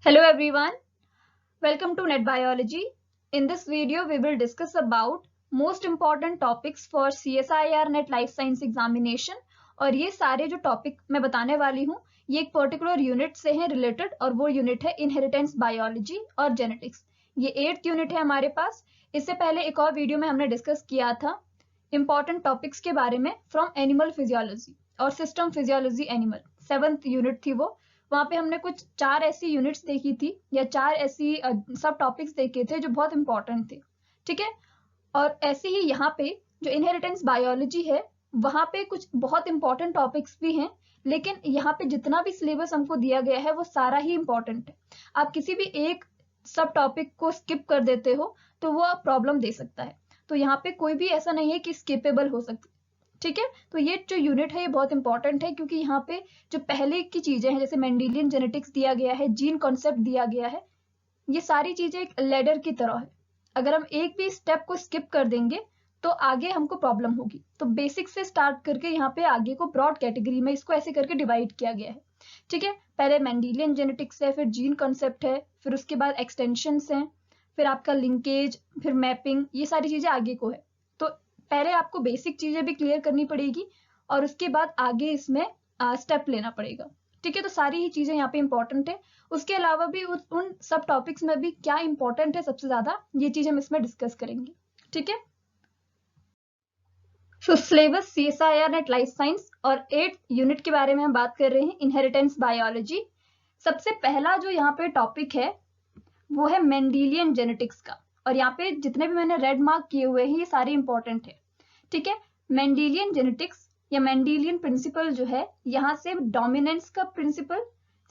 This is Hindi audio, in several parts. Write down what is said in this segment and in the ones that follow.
Hello everyone, welcome to Net Biology. In this video, we will discuss about most important topics for CSIR Net Life Science Examination. और ये सारे जो टॉपिक मैं बताने वाली हूँ ये एक पर्टिकुलर यूनिट से हैं रिलेटेड और वो यूनिट है इनहेरिटेंस बायोलॉजी और जेनेटिक्स। ये 8th यूनिट है हमारे पास। इससे पहले एक और वीडियो में हमने डिस्कस किया था इंपॉर्टेंट टॉपिक्स के बारे में फ्रॉम एनिमल फिजियोलॉजी और system physiology animal. 7th unit थी वो। वहां पे हमने कुछ 4 ऐसी यूनिट्स देखी थी या 4 ऐसी सब टॉपिक्स देखे थे जो बहुत इंपॉर्टेंट थे। ठीक है, और ऐसे ही यहाँ पे जो इनहेरिटेंस बायोलॉजी है वहां पे कुछ बहुत इंपॉर्टेंट टॉपिक्स भी हैं, लेकिन यहाँ पे जितना भी सिलेबस हमको दिया गया है वो सारा ही इंपॉर्टेंट है। आप किसी भी एक सब टॉपिक को स्किप कर देते हो तो वो प्रॉब्लम दे सकता है। तो यहाँ पे कोई भी ऐसा नहीं है कि स्किपेबल हो सकती। ठीक है, तो ये जो यूनिट है ये बहुत इंपॉर्टेंट है क्योंकि यहाँ पे जो पहले की चीजें हैं जैसे मेंडेलियन जेनेटिक्स दिया गया है, जीन कॉन्सेप्ट दिया गया है, ये सारी चीजें एक लेडर की तरह है। अगर हम एक भी स्टेप को स्किप कर देंगे तो आगे हमको प्रॉब्लम होगी। तो बेसिक से स्टार्ट करके यहाँ पे आगे को ब्रॉड कैटेगरी में इसको ऐसे करके डिवाइड किया गया है। ठीक है, पहले मेंडेलियन जेनेटिक्स है, फिर जीन कॉन्सेप्ट है, फिर उसके बाद एक्सटेंशंस हैं, फिर आपका लिंकेज, फिर मैपिंग, ये सारी चीजें आगे को है। तो पहले आपको बेसिक चीजें भी क्लियर करनी पड़ेगी और उसके बाद आगे इसमें स्टेप लेना पड़ेगा। ठीक है, तो सारी ही चीजें यहाँ पे इंपॉर्टेंट है। उसके अलावा भी उन सब टॉपिक्स में भी क्या इंपॉर्टेंट है सबसे ज्यादा, ये चीज हम इसमें डिस्कस करेंगे। ठीक है, सो syllabus CSIR net life science और 8th यूनिट के बारे में हम बात कर रहे हैं, इनहेरिटेंस बायोलॉजी। सबसे पहला जो यहाँ पे टॉपिक है वो है मेंडेलियन जेनेटिक्स का, और यहाँ पे जितने भी मैंने रेड मार्क किए हुए हैं ये सारे इंपॉर्टेंट है। ठीक है, मेंडेलियन जेनेटिक्स या मेंडेलियन प्रिंसिपल जो है, यहाँ से डोमिनेंस का प्रिंसिपल,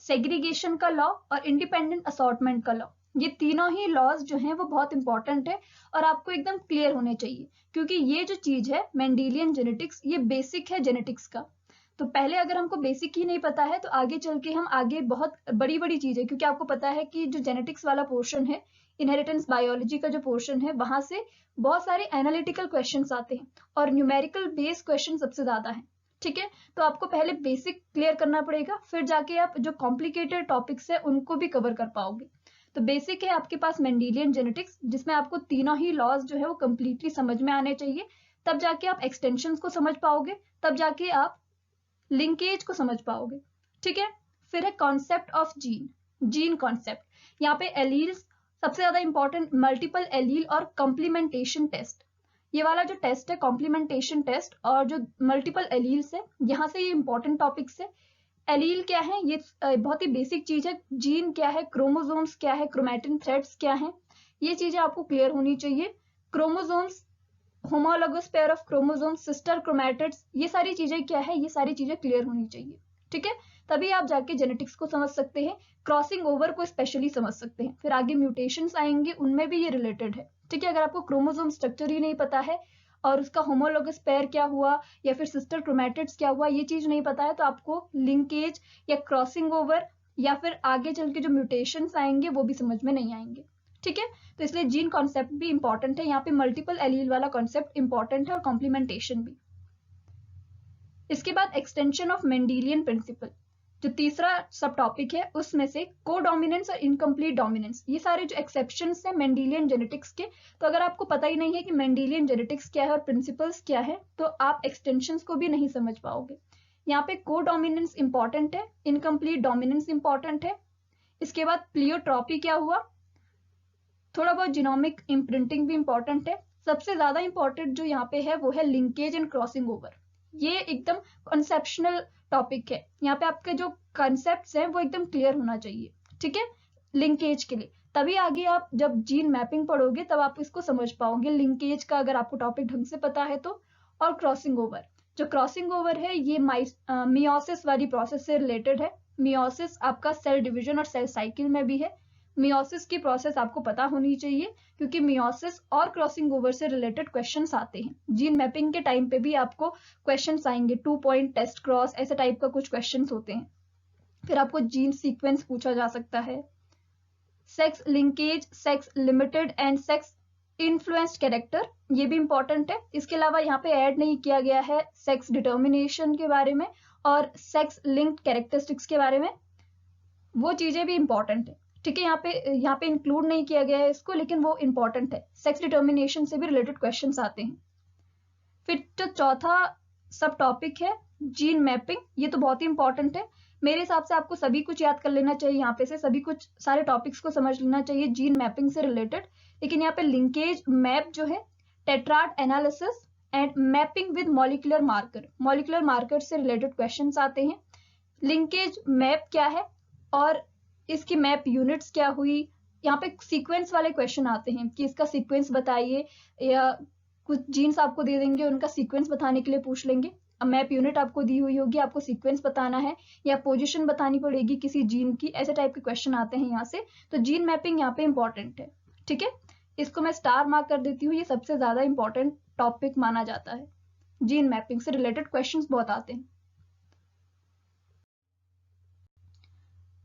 सेग्रीगेशन का लॉ और इंडिपेंडेंट असॉर्टमेंट का लॉ, ये तीनों ही लॉज जो हैं वो बहुत इंपॉर्टेंट है और आपको एकदम क्लियर होने चाहिए क्योंकि ये जो चीज है मेंडेलियन जेनेटिक्स ये बेसिक है जेनेटिक्स का। तो पहले अगर हमको बेसिक ही नहीं पता है तो आगे चल के हम आगे बहुत बड़ी बड़ी चीज है, क्योंकि आपको पता है कि जो जेनेटिक्स वाला पोर्शन है, इनहेरिटेंस बायोलॉजी का जो पोर्शन है, वहां से बहुत सारे एनालिटिकल क्वेश्चंस आते हैं और न्यूमेरिकल बेस्ड क्वेश्चन सबसे ज्यादा है। ठीक है, तो आपको पहले बेसिक क्लियर करना पड़ेगा, फिर जाके आप जो कॉम्प्लिकेटेड टॉपिक्स है उनको भी कवर कर पाओगे। तो बेसिक है आपके पास मेंडेलियन जेनेटिक्स, जिसमें आपको तीनों ही लॉज जो है वो कंप्लीटली समझ में आने चाहिए, तब जाके आप एक्सटेंशंस को समझ पाओगे, तब जाके आप लिंकेज को समझ पाओगे। ठीक है, फिर है concept of gene, gene concept. यहाँ पे एलील्स सबसे ज्यादा इंपॉर्टेंट, मल्टीपल एलील और कॉम्प्लीमेंटेशन टेस्ट, ये वाला जो टेस्ट है कॉम्प्लीमेंटेशन टेस्ट और जो मल्टीपल एलील्स है, यहाँ से ये इंपॉर्टेंट टॉपिक्स है। एलील क्या है, ये बहुत ही बेसिक चीज है। जीन क्या है, क्रोमोसोम्स क्या है, क्रोमैटिन थ्रेड्स क्या है, ये चीजें आपको क्लियर होनी चाहिए। Chromosomes, homologous pair of chromosome, sister chromatids, ये सारी चीजें क्या है, ये सारी चीजें क्लियर होनी चाहिए। ठीक है, तभी आप जाके जेनेटिक्स को समझ सकते हैं, क्रॉसिंग ओवर को स्पेशली समझ सकते हैं। फिर आगे म्यूटेशंस आएंगे, उनमें भी ये रिलेटेड है। ठीक है, अगर आपको क्रोमोसोम स्ट्रक्चर ही नहीं पता है और उसका होमोलोगस पेयर क्या हुआ या फिर सिस्टर क्रोमैटिड्स क्या हुआ, ये चीज नहीं पता है, तो आपको लिंकेज या क्रॉसिंग ओवर या फिर आगे चल के जो म्यूटेशंस आएंगे वो भी समझ में नहीं आएंगे। ठीक है, तो इसलिए जीन कॉन्सेप्ट भी इंपॉर्टेंट है, यहाँ पे मल्टीपल एलील वाला कॉन्सेप्ट इंपॉर्टेंट है और कॉम्प्लीमेंटेशन भी। इसके बाद एक्सटेंशन ऑफ मेंडेलियन प्रिंसिपल, जो तीसरा सब टॉपिक है, उसमें से कोडोमिनेंस और इनकम्प्लीट डोमिनेंस, ये सारे जो एक्सेप्शंस हैं मेंडेलियन जेनेटिक्स के। तो अगर आपको पता ही नहीं है कि मेंडेलियन जेनेटिक्स क्या है और प्रिंसिपल्स क्या है तो आप एक्सटेंशंस को भी नहीं समझ पाओगे। यहाँ पे कोडोमिनेंस इंपॉर्टेंट है, इनकम्प्लीट डोमिनेंस इंपॉर्टेंट है। इसके बाद प्लियोट्रॉपी क्या हुआ, थोड़ा बहुत जीनोमिक इम्प्रिंटिंग भी इंपॉर्टेंट है। सबसे ज्यादा इंपॉर्टेंट जो यहाँ पे है वो है लिंकेज एंड क्रॉसिंग ओवर, ये एकदम कॉन्सेप्शनल टॉपिक है। यहाँ पे आपके जो कॉन्सेप्ट्स हैं वो एकदम क्लियर होना चाहिए। ठीक है, लिंकेज के लिए, तभी आगे आप जब जीन मैपिंग पढ़ोगे तब आप इसको समझ पाओगे, लिंकेज का अगर आपको टॉपिक ढंग से पता है तो। और क्रॉसिंग ओवर, जो क्रॉसिंग ओवर है ये मियोसिस वाली प्रोसेस से रिलेटेड है। मियोसिस आपका सेल डिविजन और सेल साइकिल में भी है। मियोसिस की प्रोसेस आपको पता होनी चाहिए क्योंकि मियोसिस और क्रॉसिंग ओवर से रिलेटेड क्वेश्चंस आते हैं। जीन मैपिंग के टाइम पे भी आपको क्वेश्चंस आएंगे, 2 पॉइंट टेस्ट क्रॉस, ऐसे टाइप का कुछ क्वेश्चंस होते हैं। फिर आपको जीन सीक्वेंस पूछा जा सकता है। Sex linkage, sex limited and sex influenced character, ये भी इंपॉर्टेंट है। इसके अलावा यहाँ पे ऐड नहीं किया गया है सेक्स डिटर्मिनेशन के बारे में और सेक्स लिंक्ड कैरेक्टरिस्टिक्स के बारे में, वो चीजें भी इंपॉर्टेंट है। ठीक है, यहाँ पे इंक्लूड नहीं किया गया है इसको, लेकिन वो इंपॉर्टेंट है। सेक्स डिटर्मिनेशन से भी रिलेटेड क्वेश्चंस आते हैं। फिर जो चौथा सब टॉपिक है जीन मैपिंग, ये तो बहुत ही इंपॉर्टेंट है। मेरे हिसाब से आपको सभी कुछ याद कर लेना चाहिए, यहाँ पे से सभी कुछ सारे टॉपिक्स को समझ लेना चाहिए जीन मैपिंग से रिलेटेड। लेकिन यहाँ पे लिंकेज मैप जो है, tetrad analysis and mapping with molecular marker से रिलेटेड क्वेश्चंस आते हैं। लिंकेज मैप क्या है और इसकी मैप यूनिट्स क्या हुई। यहाँ पे सीक्वेंस वाले क्वेश्चन आते हैं कि इसका सीक्वेंस बताइए, या कुछ जीन्स आपको दे देंगे, उनका सीक्वेंस बताने के लिए पूछ लेंगे। अब मैप यूनिट आपको दी हुई होगी, आपको सीक्वेंस बताना है या पोजीशन बतानी पड़ेगी किसी जीन की, ऐसे टाइप के क्वेश्चन आते हैं यहाँ से। तो जीन मैपिंग यहाँ पे इंपॉर्टेंट है। ठीक है, इसको मैं स्टार मार्क कर देती हूँ, ये सबसे ज्यादा इंपॉर्टेंट टॉपिक माना जाता है। जीन मैपिंग से रिलेटेड क्वेश्चंस बहुत आते हैं।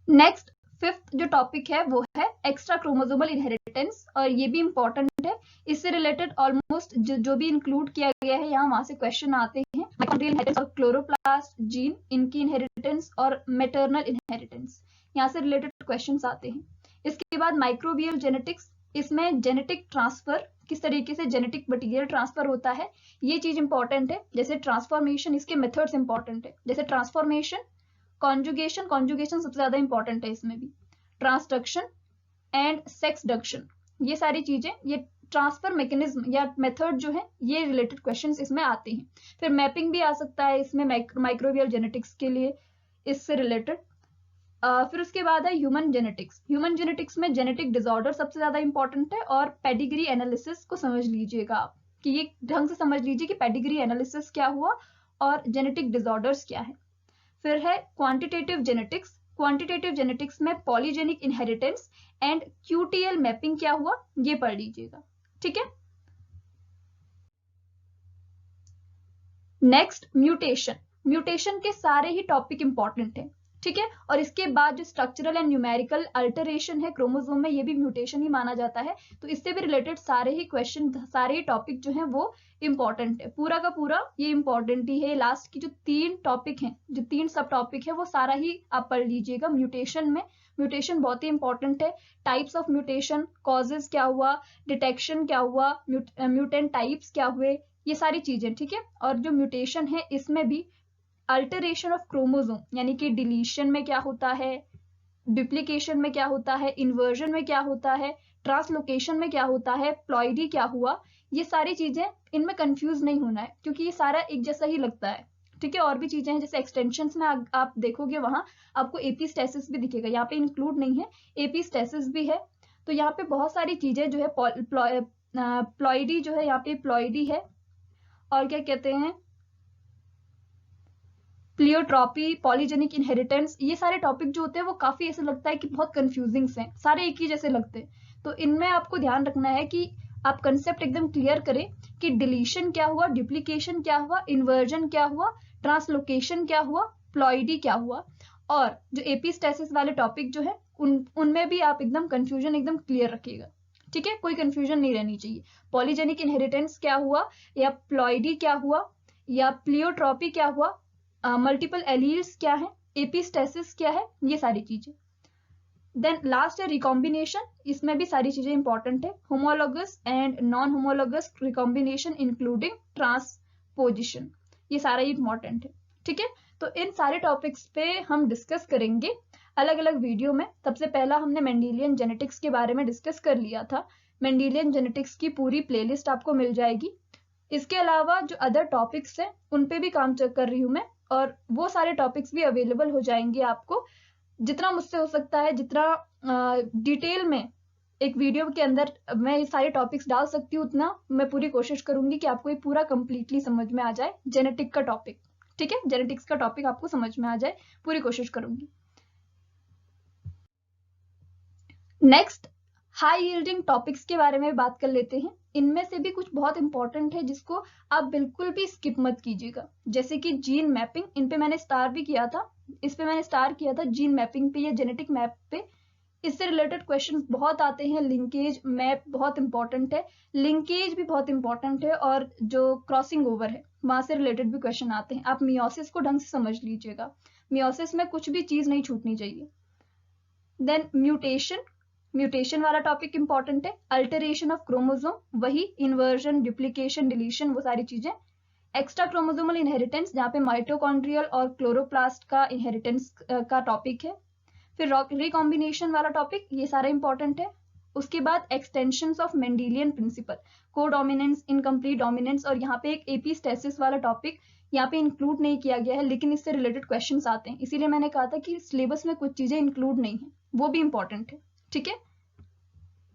नेक्स्ट फिफ्थ जो टॉपिक है वो है एक्स्ट्रा क्रोमोसोमल इनहेरिटेंस, और ये भी इंपॉर्टेंट है। इससे रिलेटेड ऑलमोस्ट जो भी इंक्लूड किया गया है यहाँ, वहां से क्वेश्चन आते हैं। माइटोकॉन्ड्रियल इनहेरिटेंस और क्लोरोप्लास्ट जीन, इनकी इनहेरिटेंस और मैटरनल इनहेरिटेंस, यहाँ से रिलेटेड क्वेश्चंस आते हैं। इसके बाद माइक्रोबियल जेनेटिक्स, इसमें जेनेटिक ट्रांसफर, किस तरीके से जेनेटिक मटीरियल ट्रांसफर होता है, ये चीज इंपॉर्टेंट है। जैसे ट्रांसफॉर्मेशन, इसके मेथड्स इंपॉर्टेंट है, जैसे ट्रांसफॉर्मेशन, कॉन्जुगेशन सबसे ज्यादा इंपॉर्टेंट है इसमें भी, ट्रांसडक्शन एंड सेक्सडक्शन, ये सारी चीजें, ये ट्रांसफर मैकेनिज्म या मेथड जो है, ये रिलेटेड क्वेश्चंस इसमें आते हैं। फिर मैपिंग भी आ सकता है इसमें माइक्रोबियल जेनेटिक्स के लिए, इससे रिलेटेड। फिर उसके बाद है ह्यूमन जेनेटिक्स में जेनेटिक डिसऑर्डर सबसे ज्यादा इंपॉर्टेंट है, और पेडिग्री एनालिसिस को समझ लीजिएगा आप, कि ये ढंग से समझ लीजिए कि पेडिग्री एनालिसिस क्या हुआ और जेनेटिक डिसऑर्डर्स क्या है। फिर है क्वांटिटेटिव जेनेटिक्स में polygenic inheritance and QTL mapping क्या हुआ, ये पढ़ लीजिएगा। ठीक है, नेक्स्ट म्यूटेशन के सारे ही टॉपिक इंपॉर्टेंट है। ठीक है, और इसके बाद जो स्ट्रक्चरल एंड न्यूमेरिकल अल्टरेशन है क्रोमोसोम में, ये भी म्यूटेशन ही माना जाता है। तो इससे भी रिलेटेड सारे ही क्वेश्चन, सारे ही टॉपिक जो हैं वो इंपॉर्टेंट है, पूरा का पूरा ये इंपॉर्टेंट ही है। लास्ट की जो 3 टॉपिक हैं, जो 3 सब टॉपिक है, वो सारा ही आप पढ़ लीजिएगा। म्यूटेशन में, म्यूटेशन बहुत ही इंपॉर्टेंट है। टाइप्स ऑफ म्यूटेशन, कॉजेज क्या हुआ, डिटेक्शन क्या हुआ, म्यूटेंट टाइप्स क्या हुए, ये सारी चीजें। ठीक है, और जो म्यूटेशन है इसमें भी अल्टरेशन ऑफ क्रोमोसोम, यानी कि डिलीशन में क्या होता है, डुप्लीकेशन में क्या होता है, इन्वर्जन में क्या होता है, ट्रांसलोकेशन में क्या होता है, प्लॉइडी क्या हुआ, ये सारी चीजें, इनमें कंफ्यूज नहीं होना है, क्योंकि ये सारा एक जैसा ही लगता है। ठीक है, और भी चीजें हैं, जैसे एक्सटेंशंस में आप देखोगे वहां आपको एपिस्टेसिस भी दिखेगा, यहाँ पे इंक्लूड नहीं है, एपिस्टेसिस भी है। तो यहाँ पे बहुत सारी चीजें जो है, प्लॉइडी जो है, यहाँ पे प्लॉइडी है, और क्या कहते हैं, प्लियोट्रॉपी, पॉलीजेनिक इनहेरिटेंस, ये सारे टॉपिक जो होते हैं वो काफी ऐसे लगता है कि बहुत कंफ्यूजिंग हैं, सारे एक ही जैसे लगते हैं। तो इनमें आपको ध्यान रखना है कि आप कंसेप्ट एकदम क्लियर करें कि डिलीशन क्या हुआ, डुप्लीकेशन क्या हुआ, इन्वर्जन क्या हुआ, ट्रांसलोकेशन क्या हुआ, प्लॉइडी क्या हुआ। और जो एपिस्टेसिस वाले टॉपिक जो है उनमें भी आप एकदम कंफ्यूजन एकदम क्लियर रखिएगा। ठीक है, कोई कंफ्यूजन नहीं रहनी चाहिए। पॉलीजेनिक इनहेरिटेंस क्या हुआ, या प्लॉइडी क्या हुआ, या प्लियोट्रॉपी क्या हुआ, मल्टीपल एलील्स क्या है, एपिस्टेसिस क्या है, ये सारी चीजें। देन लास्ट है रिकॉम्बिनेशन, इसमें भी सारी चीजें इंपॉर्टेंट है। Homologous and non homologous recombination including transposition, ये सारा ही इंपॉर्टेंट है। ठीक है, तो इन सारे टॉपिक्स पे हम डिस्कस करेंगे अलग अलग वीडियो में। सबसे पहला हमने मेंडेलियन जेनेटिक्स के बारे में डिस्कस कर लिया था। मेंडेलियन जेनेटिक्स की पूरी प्लेलिस्ट आपको मिल जाएगी। इसके अलावा जो अदर टॉपिक्स हैं उन पे भी काम कर रही हूँ मैं, और वो सारे टॉपिक्स भी अवेलेबल हो जाएंगे आपको। जितना मुझसे हो सकता है, जितना डिटेल में एक वीडियो के अंदर मैं ये सारे टॉपिक्स डाल सकती हूँ, उतना मैं पूरी कोशिश करूंगी कि आपको ये पूरा कंप्लीटली समझ में आ जाए, जेनेटिक का टॉपिक। ठीक है, जेनेटिक्स का टॉपिक आपको समझ में आ जाए, पूरी कोशिश करूंगी। नेक्स्ट, हाई यील्डिंग टॉपिक्स के बारे में बात कर लेते हैं। इनमें से भी कुछ बहुत इंपॉर्टेंट है जिसको आप बिल्कुल भी स्किप मत कीजिएगा, जैसे कि जीन मैपिंग, इन पे मैंने स्टार भी किया था, इस पे मैंने स्टार किया था, जीन मैपिंग पे या जेनेटिक मैप पे। इससे रिलेटेड क्वेश्चंस बहुत आते हैं। लिंकेज मैप बहुत इंपॉर्टेंट है, लिंकेज भी बहुत इंपॉर्टेंट है, और जो क्रॉसिंग ओवर है वहां से रिलेटेड भी क्वेश्चन आते हैं। आप मियोसिस को ढंग से समझ लीजिएगा, मियोसिस में कुछ भी चीज नहीं छूटनी चाहिए। देन म्यूटेशन, म्यूटेशन वाला टॉपिक इंपॉर्टेंट है। अल्टरेशन ऑफ क्रोमोसोम, वही इन्वर्जन, डुप्लीकेशन, डिलीशन, वो सारी चीजें। एक्स्ट्रा क्रोमोसोमल इनहेरिटेंस, जहाँ पे माइटोकॉन्ड्रियल और क्लोरोप्लास्ट का इनहेरिटेंस का टॉपिक है। फिर रिकॉम्बिनेशन वाला टॉपिक, ये सारा इंपॉर्टेंट है। उसके बाद extensions of Mendelian principle, codominance, incomplete dominance, और यहाँ पे एक एपिस्टेसिस वाला टॉपिक यहाँ पे इंक्लूड नहीं किया गया है, लेकिन इससे रिलेटेड क्वेश्चंस आते हैं, इसीलिए मैंने कहा था कि सिलेबस में कुछ चीजें इंक्लूड नहीं है, वो भी इंपॉर्टेंट है। ठीक है।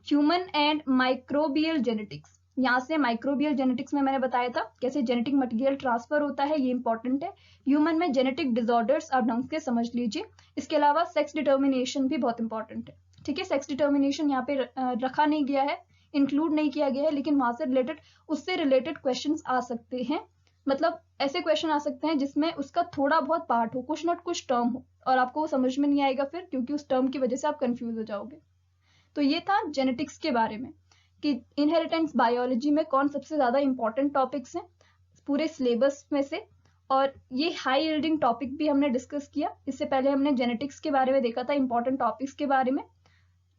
ह्यूमन एंड माइक्रोबियल जेनेटिक्स, यहाँ से माइक्रोबियल जेनेटिक्स में मैंने बताया था कैसे जेनेटिक मटेरियल ट्रांसफर होता है, ये इंपॉर्टेंट है। ह्यूमन में जेनेटिक डिसऑर्डर्स आप ढंग से समझ लीजिए। इसके अलावा सेक्स डिटर्मिनेशन भी बहुत इंपॉर्टेंट है। ठीक है, सेक्स डिटर्मिनेशन यहाँ पे रखा नहीं गया है, इंक्लूड नहीं किया गया है, लेकिन वहां से रिलेटेड, उससे रिलेटेड क्वेश्चंस आ सकते हैं। मतलब ऐसे क्वेश्चन आ सकते हैं जिसमें उसका थोड़ा बहुत पार्ट हो, कुछ नॉट कुछ टर्म हो, और आपको वो समझ में नहीं आएगा फिर, क्योंकि उस टर्म की वजह से आप कंफ्यूज हो जाओगे। तो ये था जेनेटिक्स के बारे में कि इनहेरिटेंस बायोलॉजी में कौन सबसे ज्यादा इंपॉर्टेंट टॉपिक्स हैं पूरे सिलेबस में से, और ये हाई यील्डिंग टॉपिक भी हमने डिस्कस किया। इससे पहले हमने जेनेटिक्स के बारे में देखा था, इंपॉर्टेंट टॉपिक्स के बारे में।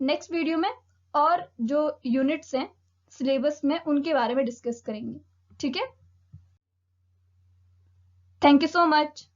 नेक्स्ट वीडियो में और जो यूनिट्स हैं सिलेबस में, उनके बारे में डिस्कस करेंगे। ठीक है, थैंक यू सो मच।